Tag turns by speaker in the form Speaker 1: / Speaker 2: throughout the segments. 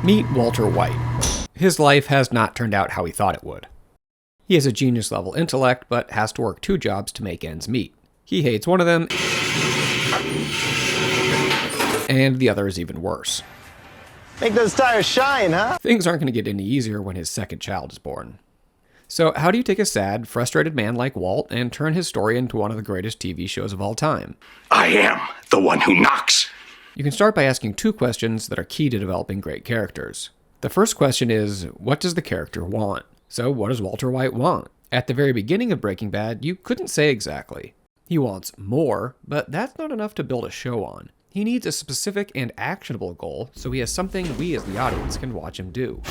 Speaker 1: Meet Walter White. His life has not turned out how he thought it would. He has a genius-level intellect, but has to work 2 jobs to make ends meet. He hates one of them, and the other is even worse.
Speaker 2: Make those tires shine, huh?
Speaker 1: Things aren't going to get any easier when his second child is born. So how do you take a sad, frustrated man like Walt and turn his story into one of the greatest TV shows of all time?
Speaker 3: I am the one who knocks.
Speaker 1: You can start by asking 2 questions that are key to developing great characters. The first question is, what does the character want? So what does Walter White want? At the very beginning of Breaking Bad, you couldn't say exactly. He wants more, but that's not enough to build a show on. He needs a specific and actionable goal, so he has something we as the audience can watch him do.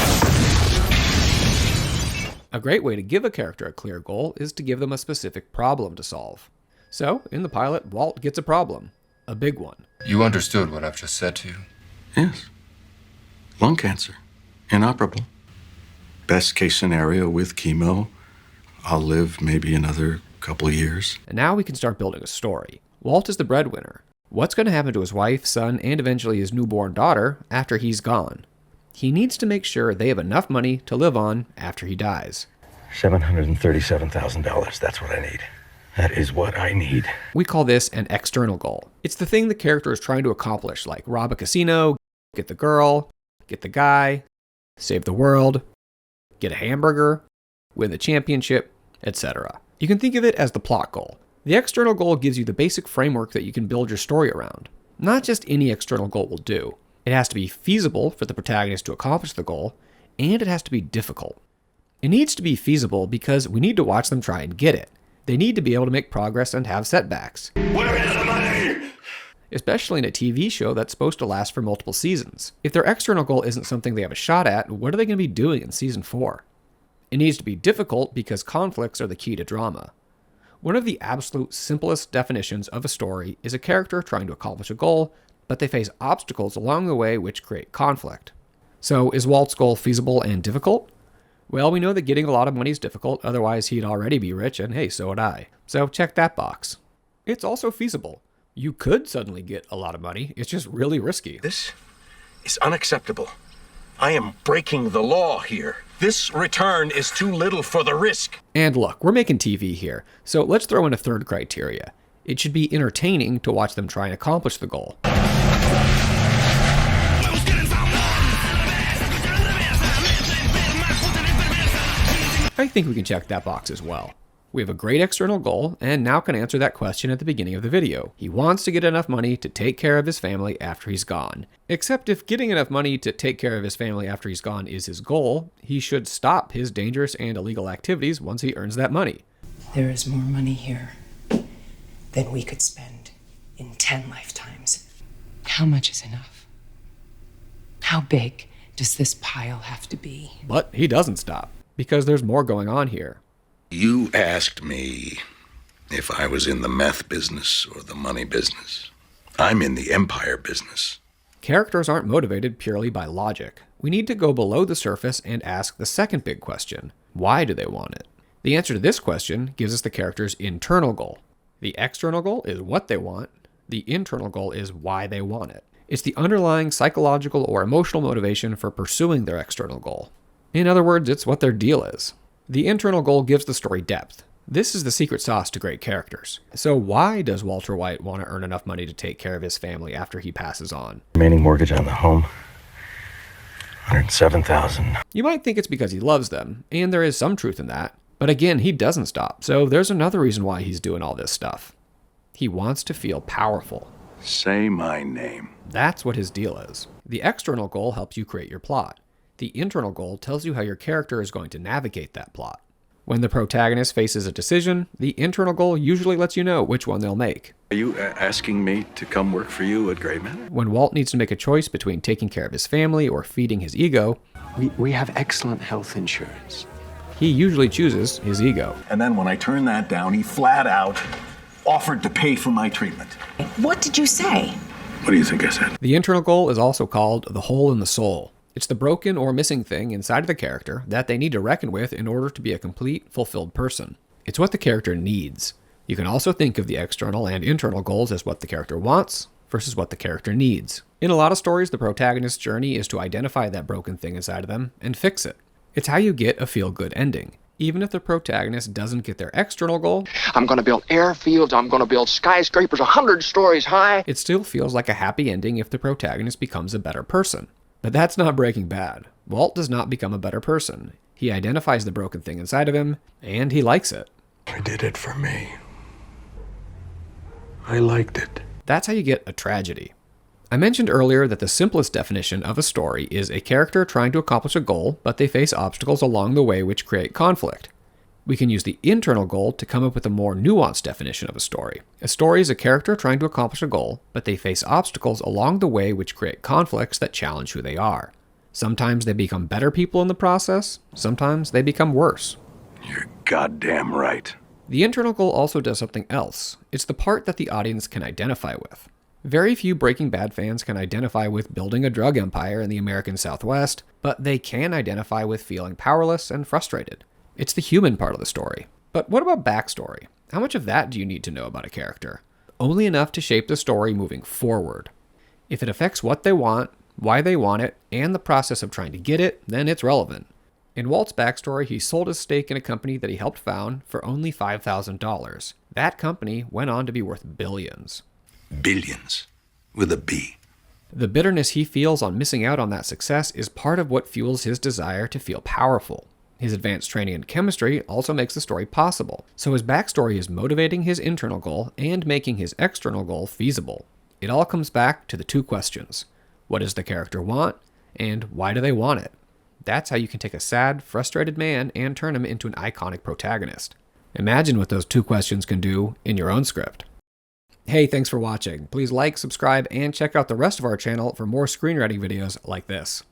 Speaker 1: A great way to give a character a clear goal is to give them a specific problem to solve. So, in the pilot, Walt gets a problem. A big one.
Speaker 4: You understood what I've just said to you?
Speaker 3: Yes. Lung cancer. Inoperable. Best case scenario with chemo, I'll live maybe another couple of years.
Speaker 1: And now we can start building a story. Walt is the breadwinner. What's going to happen to his wife, son, and eventually his newborn daughter after he's gone? He needs to make sure they have enough money to live on after he dies.
Speaker 3: $737,000, that's what I need. That is what I need.
Speaker 1: We call this an external goal. It's the thing the character is trying to accomplish, like rob a casino, get the girl, get the guy, save the world, get a hamburger, win the championship, etc. You can think of it as the plot goal. The external goal gives you the basic framework that you can build your story around. Not just any external goal will do. It has to be feasible for the protagonist to accomplish the goal, and it has to be difficult. It needs to be feasible because we need to watch them try and get it. They need to be able to make progress and have setbacks.
Speaker 3: Where is the money?
Speaker 1: Especially in a TV show that's supposed to last for multiple seasons. If their external goal isn't something they have a shot at, what are they going to be doing in season 4? It needs to be difficult because conflicts are the key to drama. One of the absolute simplest definitions of a story is a character trying to accomplish a goal, but they face obstacles along the way which create conflict. So is Walt's goal feasible and difficult? Well, we know that getting a lot of money is difficult, otherwise he'd already be rich, and hey, so would I. So check that box. It's also feasible. You could suddenly get a lot of money, it's just really risky.
Speaker 3: This is unacceptable. I am breaking the law here. This return is too little for the risk.
Speaker 1: And look, we're making TV here, so let's throw in a third criteria. It should be entertaining to watch them try and accomplish the goal. I think we can check that box as well. We have a great external goal, and now can answer that question at the beginning of the video. He wants to get enough money to take care of his family after he's gone. Except if getting enough money to take care of his family after he's gone is his goal, he should stop his dangerous and illegal activities once he earns that money.
Speaker 5: There is more money here than we could spend in 10 lifetimes. How much is enough? How big does this pile have to be?
Speaker 1: But he doesn't stop, because there's more going on here.
Speaker 3: You asked me if I was in the meth business or the money business. I'm in the empire business.
Speaker 1: Characters aren't motivated purely by logic. We need to go below the surface and ask the second big question. Why do they want it? The answer to this question gives us the character's internal goal. The external goal is what they want. The internal goal is why they want it. It's the underlying psychological or emotional motivation for pursuing their external goal. In other words, it's what their deal is. The internal goal gives the story depth. This is the secret sauce to great characters. So why does Walter White want to earn enough money to take care of his family after he passes on?
Speaker 3: Remaining mortgage on the home, $107,000.
Speaker 1: You might think it's because he loves them, and there is some truth in that. But again, he doesn't stop, so there's another reason why he's doing all this stuff. He wants to feel powerful.
Speaker 3: Say my name.
Speaker 1: That's what his deal is. The external goal helps you create your plot. The internal goal tells you how your character is going to navigate that plot. When the protagonist faces a decision, the internal goal usually lets you know which one they'll make.
Speaker 3: Are you asking me to come work for you at Grey Manor?
Speaker 1: When Walt needs to make a choice between taking care of his family or feeding his ego,
Speaker 6: We have excellent health insurance.
Speaker 1: he usually chooses his ego.
Speaker 7: And then when I turned that down, he flat out offered to pay for my treatment.
Speaker 8: What did you say?
Speaker 3: What do you think I said?
Speaker 1: The internal goal is also called the hole in the soul. It's the broken or missing thing inside of the character that they need to reckon with in order to be a complete, fulfilled person. It's what the character needs. You can also think of the external and internal goals as what the character wants versus what the character needs. In a lot of stories, the protagonist's journey is to identify that broken thing inside of them and fix it. It's how you get a feel-good ending. Even if the protagonist doesn't get their external goal,
Speaker 8: I'm going to build airfields, I'm going to build skyscrapers 100 stories high.
Speaker 1: it still feels like a happy ending if the protagonist becomes a better person. But that's not Breaking Bad. Walt does not become a better person. He identifies the broken thing inside of him, and he likes it.
Speaker 3: I did it for me. I liked it.
Speaker 1: That's how you get a tragedy. I mentioned earlier that the simplest definition of a story is a character trying to accomplish a goal, but they face obstacles along the way which create conflict. We can use the internal goal to come up with a more nuanced definition of a story. A story is a character trying to accomplish a goal, but they face obstacles along the way which create conflicts that challenge who they are. Sometimes they become better people in the process, sometimes they become worse.
Speaker 3: You're goddamn right.
Speaker 1: The internal goal also does something else. It's the part that the audience can identify with. Very few Breaking Bad fans can identify with building a drug empire in the American Southwest, but they can identify with feeling powerless and frustrated. It's the human part of the story. But what about backstory? How much of that do you need to know about a character? Only enough to shape the story moving forward. If it affects what they want, why they want it, and the process of trying to get it, then it's relevant. In Walt's backstory, he sold his stake in a company that he helped found for only $5,000. That company went on to be worth billions.
Speaker 3: Billions. With a B.
Speaker 1: The bitterness he feels on missing out on that success is part of what fuels his desire to feel powerful. His advanced training in chemistry also makes the story possible, so his backstory is motivating his internal goal and making his external goal feasible. It all comes back to the two questions. What does the character want, and why do they want it? That's how you can take a sad, frustrated man and turn him into an iconic protagonist. Imagine what those two questions can do in your own script. Hey, thanks for watching. Please like, subscribe, and check out the rest of our channel for more screenwriting videos like this.